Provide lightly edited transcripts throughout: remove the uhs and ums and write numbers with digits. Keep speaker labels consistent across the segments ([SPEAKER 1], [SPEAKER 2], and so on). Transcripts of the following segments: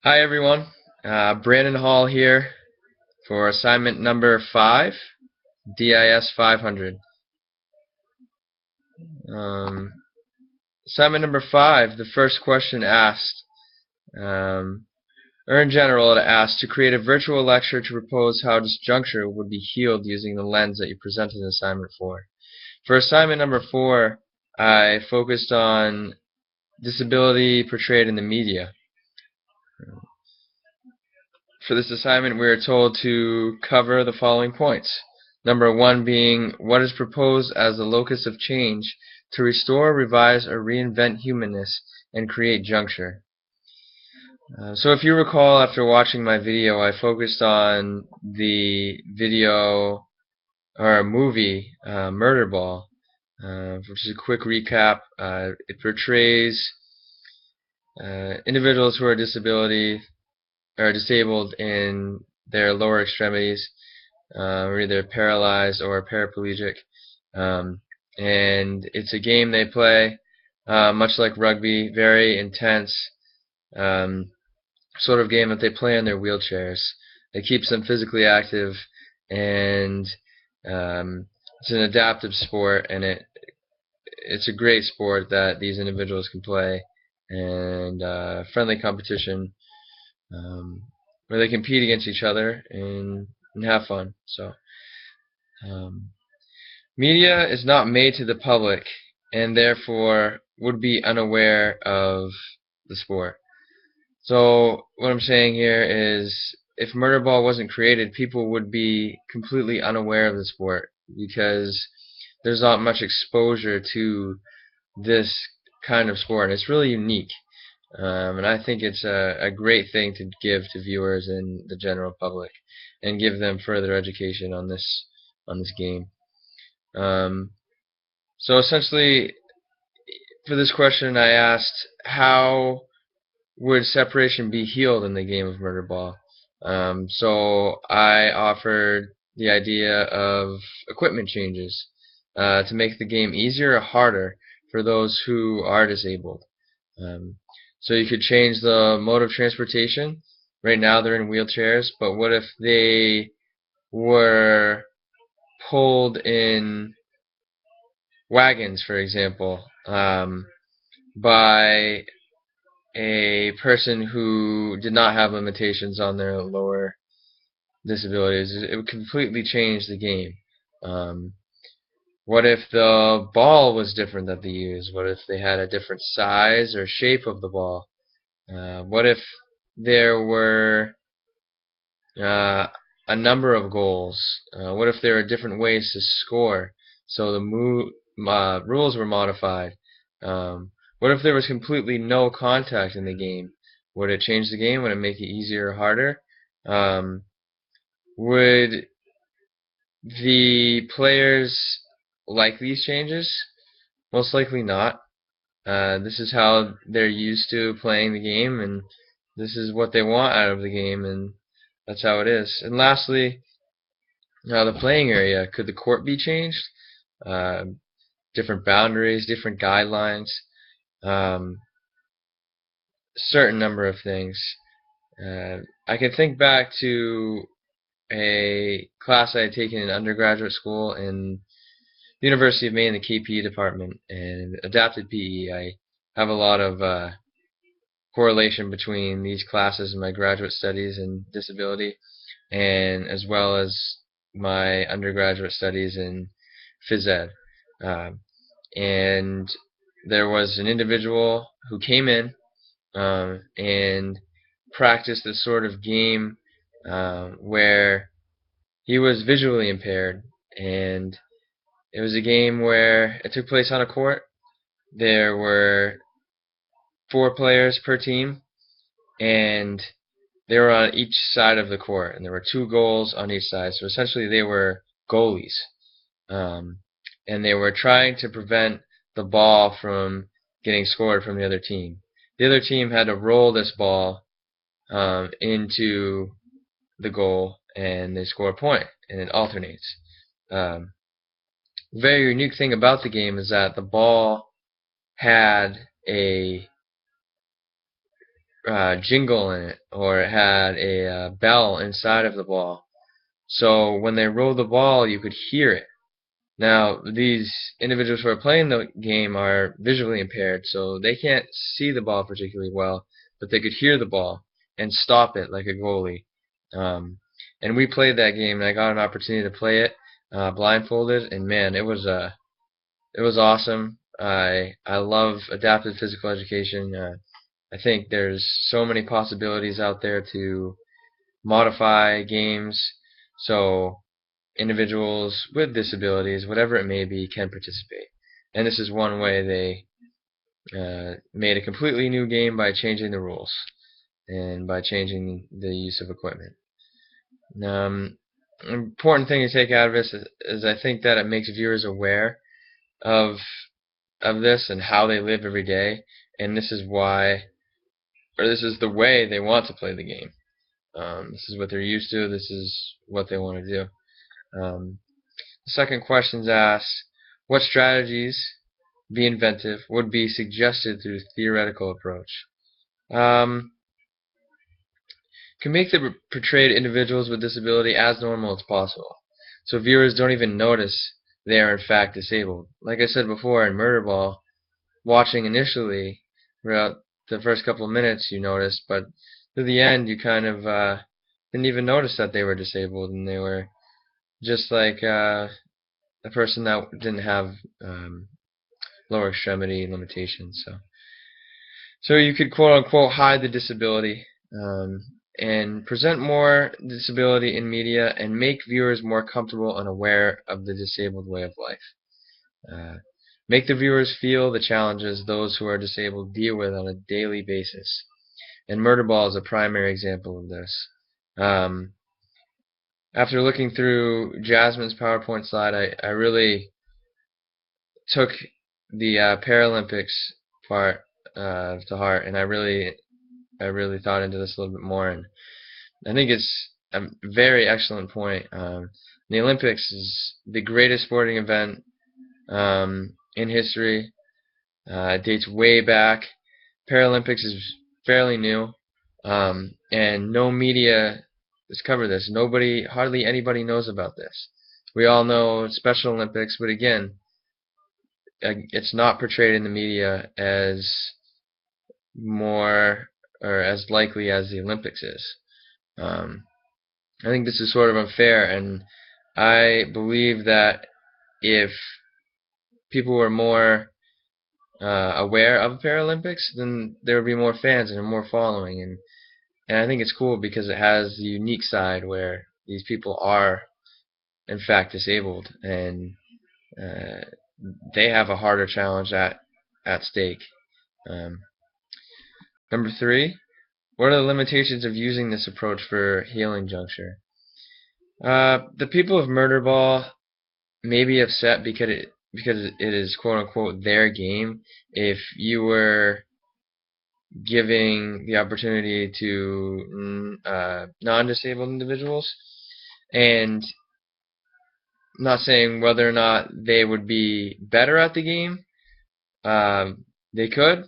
[SPEAKER 1] Hi everyone, Brandon Hall here for assignment number 5, DIS 500. Um, Assignment number 5, the first question asked, um, or in general it asked, to create a virtual lecture to propose how disjuncture would be healed using the lens that you presented an assignment for. For assignment number 4, I focused on disability portrayed in the media. For this assignment, we are told to cover the following points. Number 1 being what is proposed as the locus of change to restore, revise, or reinvent humanness and create juncture. So if you recall, after watching my video, I focused on the video or movie Murder Ball, which is a quick recap. It portrays individuals who are disabled in their lower extremities, or either paralyzed or paraplegic. Um, and it's a game they play, much like rugby, very intense sort of game that they play in their wheelchairs. It keeps them physically active, and it's an adaptive sport, and it's a great sport that these individuals can play, and friendly competition where they compete against each other and have fun. So, um, media is not made to the public and therefore would be unaware of the sport. So, what I'm saying here is if Murder Ball wasn't created, people would be completely unaware of the sport because there's not much exposure to this kind of sport. It's really unique. And I think it's a great thing to give to viewers and the general public, and give them further education on this game. Um, so essentially, for this question, I asked how would separation be healed in the game of Murder Ball. So I offered the idea of equipment changes to make the game easier or harder for those who are disabled. Um, so you could change the mode of transportation. Right now they're in wheelchairs, but what if they were pulled in wagons, for example, by a person who did not have limitations on their lower disabilities? It would completely change the game. Um, what if the ball was different that they used? What if they had a different size or shape of the ball? What if there were uh, a number of goals? What if there were different ways to score? So the rules were modified. What if there was completely no contact in the game? Would it change the game? Would it make it easier or harder? Um, would the players like these changes? Most likely not. This is how they're used to playing the game, and this is what they want out of the game, and that's how it is. And lastly, the playing area. Could the court be changed? Uh, Different boundaries, different guidelines, certain number of things. I can think back to a class I had taken in undergraduate school in the University of Maine, the KPE department, and adapted PE. I have a lot of correlation between these classes and my graduate studies in disability, and as well as my undergraduate studies in phys ed. And there was an individual who came in and practiced this sort of game where he was visually impaired, and it was a game where it took place on a court. There were 4 players per team, and they were on each side of the court, and there were 2 goals on each side. So essentially, they were goalies, um, and they were trying to prevent the ball from getting scored from the other team. The other team had to roll this ball into the goal, and they score a point, and it alternates. Um, Very unique thing about the game is that the ball had a jingle in it, or it had a bell inside of the ball. So when they rolled the ball, you could hear it. Now, these individuals who are playing the game are visually impaired, so they can't see the ball particularly well, but they could hear the ball and stop it like a goalie. Um, and we played that game, and I got an opportunity to play it blindfolded, and man, it was awesome. I love adaptive physical education. I think there's so many possibilities out there to modify games so individuals with disabilities, whatever it may be, can participate. And this is one way they made a completely new game by changing the rules and by changing the use of equipment. An important thing to take out of this is I think that it makes viewers aware of this and how they live every day, and this is why, or this is the way they want to play the game. This is what they're used to. This is what they want to do. The second question is asked, what strategies, be inventive, would be suggested through theoretical approach? Can make the portrayed individuals with disability as normal as possible, so viewers don't even notice they are in fact disabled. Like I said before in Murderball, watching initially, throughout the first couple of minutes you noticed, but to the end you kind of didn't even notice that they were disabled, and they were just like a person that didn't have lower extremity limitations. So you could quote unquote hide the disability and present more disability in media and make viewers more comfortable and aware of the disabled way of life. Make the viewers feel the challenges those who are disabled deal with on a daily basis. And Murderball is a primary example of this. After looking through Jasmine's PowerPoint slide, I really took the Paralympics part to heart, and I really thought into this a little bit more, and I think it's a very excellent point. The Olympics is the greatest sporting event in history. It dates way back. Paralympics is fairly new, and no media has covered this. Hardly anybody knows about this. We all know Special Olympics, but again, it's not portrayed in the media as more or as likely as the Olympics is. I think this is sort of unfair, and I believe that if people were more aware of Paralympics, then there would be more fans and more following, and I think it's cool because it has the unique side where these people are in fact disabled, and they have a harder challenge at stake. Number 3, what are the limitations of using this approach for healing juncture? The people of Murderball may be upset because it is quote unquote their game. If you were giving the opportunity to non-disabled individuals, and not saying whether or not they would be better at the game, they could.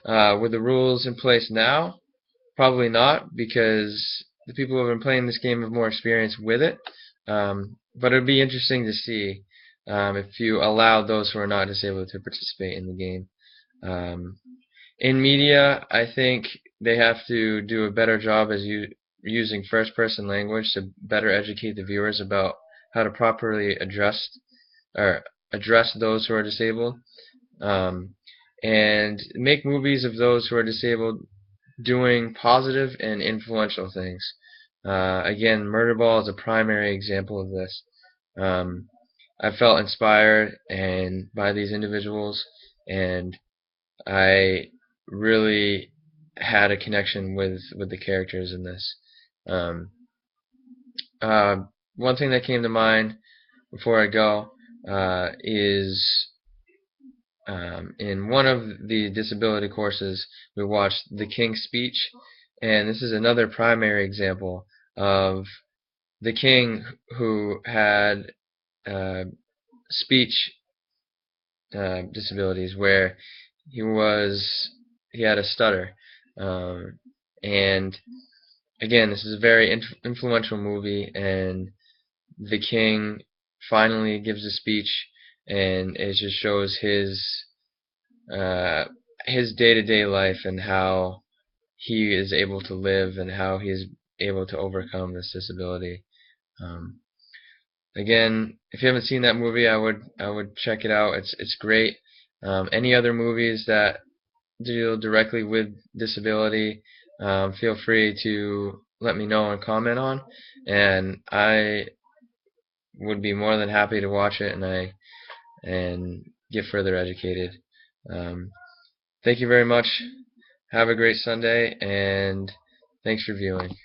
[SPEAKER 1] With the rules in place now, probably not, because the people who have been playing this game have more experience with it. But it would be interesting to see if you allow those who are not disabled to participate in the game. In media, I think they have to do a better job as using first-person language to better educate the viewers about how to properly address those who are disabled, and make movies of those who are disabled doing positive and influential things. Again, Murderball is a primary example of this. I felt inspired by these individuals, and I really had a connection with the characters in this. One thing that came to mind before I go is in one of the disability courses we watched The King's Speech, and this is another primary example of the king who had speech disabilities, where he had a stutter. And again, this is a very influential movie, and the king finally gives a speech, and it just shows uh, his day-to-day life and how he is able to live and how he is able to overcome this disability. Um, Again, if you haven't seen that movie, I would check it out. It's great. Any other movies that deal directly with disability, feel free to let me know and comment on, and I would be more than happy to watch it and get further educated. Um, Thank you very much. Have a great Sunday, and thanks for viewing.